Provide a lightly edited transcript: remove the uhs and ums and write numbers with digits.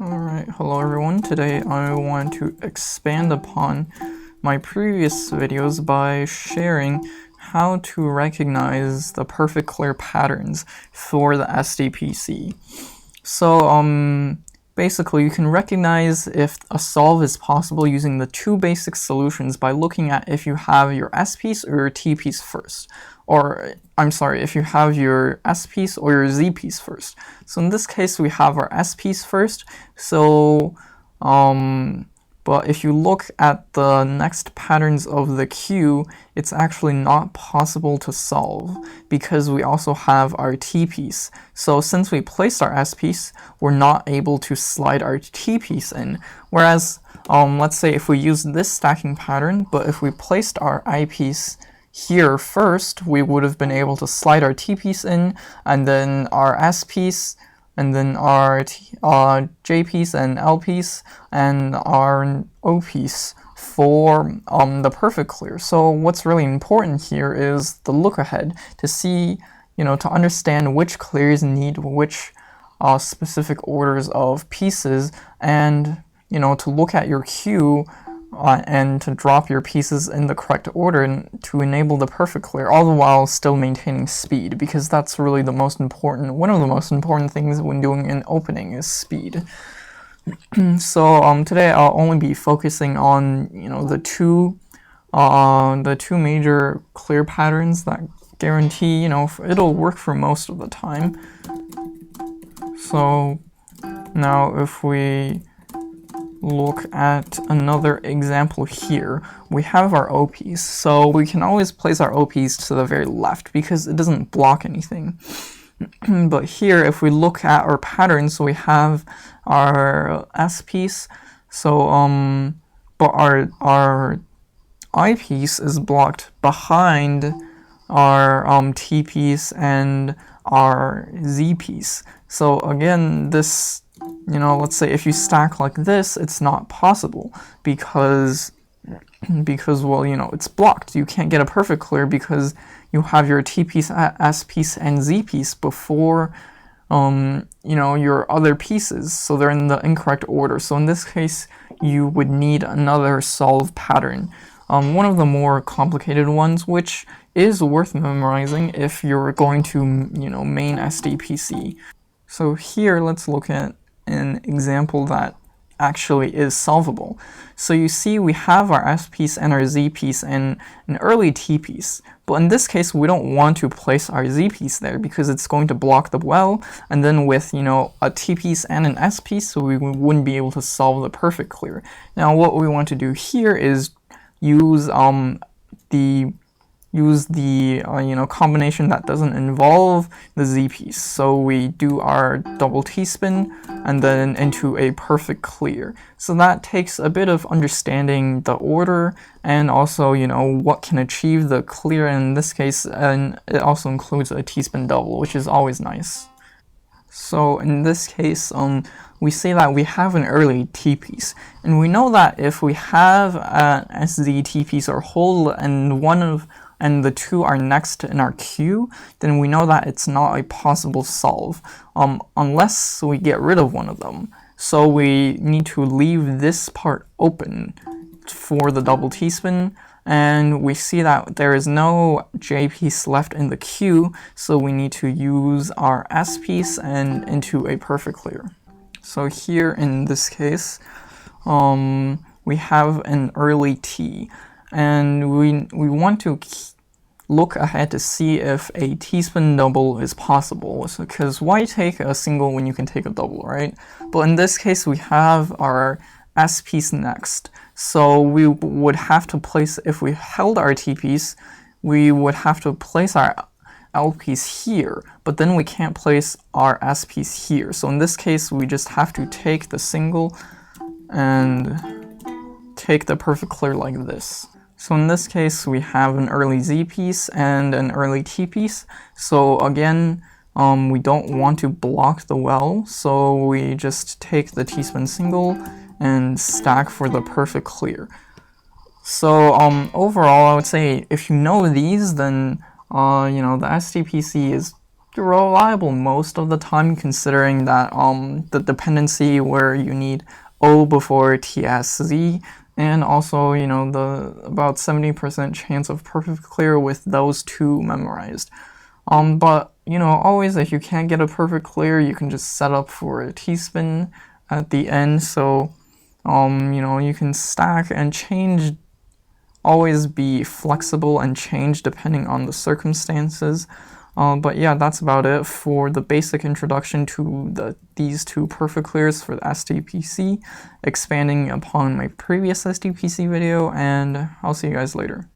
Alright, hello everyone. Today I want to expand upon my previous videos by sharing how to recognize the perfect clear patterns for the SDPC. So basically you can recognize if a solve is possible using the two basic solutions by looking at if you have your S piece or your T piece first. Or, I'm sorry, if you have your S piece or your Z piece first. So in this case we have our S piece first, but if you look at the next patterns of the queue, it's actually not possible to solve because we also have our T piece. So since we placed our S piece, we're not able to slide our T piece in. Whereas, let's say if we use this stacking pattern, but if we placed our I piece here first, we would have been able to slide our T piece in, and then our S piece, and then our J piece and L piece, and our O piece for the perfect clear. So what's really important here is the look ahead to see, to understand which clears need which specific orders of pieces, and to look at your queue and to drop your pieces in the correct order and to enable the perfect clear, all the while still maintaining speed, because that's really one of the most important things when doing an opening is speed. So today I'll only be focusing on the two major clear patterns that guarantee it'll work for most of the time. So now if we look at another example here, we have our O piece. So we can always place our O piece to the very left because it doesn't block anything. But here, if we look at our pattern, so we have our S piece, so but our I piece is blocked behind our T piece and our Z piece. So again, this, let's say if you stack like this, it's not possible because well, it's blocked. You can't get a perfect clear because you have your T piece, S piece, and Z piece before your other pieces, so they're in the incorrect order. So in this case, you would need another solve pattern. One of the more complicated ones, which is worth memorizing if you're going to, main SDPC. So here, let's look at an example that actually is solvable. So you see we have our S piece and our Z piece and an early T piece, but in this case we don't want to place our Z piece there because it's going to block the well, and then with a T piece and an S piece, so we wouldn't be able to solve the perfect clear. Now what we want to do here is use the combination that doesn't involve the Z piece. So we do our double T spin and then into a perfect clear. So that takes a bit of understanding the order and also what can achieve the clear in this case, and it also includes a T spin double, which is always nice. So in this case, we say that we have an early T piece, and we know that if we have an SZ T piece or hold and the two are next in our queue, then we know that it's not a possible solve, unless we get rid of one of them. So we need to leave this part open for the double T spin, and we see that there is no J piece left in the queue, so we need to use our S piece and into a perfect clear. So here in this case, we have an early T, and we want to look ahead to see if a T-spin double is possible, because why take a single when you can take a double, right? But in this case we have our S piece next, so we would have to place, if we held our T piece, we would have to place our L piece here, but then we can't place our S piece here. So in this case we just have to take the single and take the perfect clear like this. So in this case we have an early Z piece and an early T piece. So again, we don't want to block the well, so we just take the T-spin single and stack for the perfect clear. So overall I would say if you know these, then the SDPC is reliable most of the time, considering that the dependency where you need O before TSZ, and also, you know, the about 70% chance of perfect clear with those two memorized. But, you know, always if you can't get a perfect clear, you can just set up for a T-spin at the end, so, you know, you can stack and change, always be flexible and change depending on the circumstances. But yeah, that's about it for the basic introduction to these two perfect clears for the SDPC, expanding upon my previous SDPC video, and I'll see you guys later.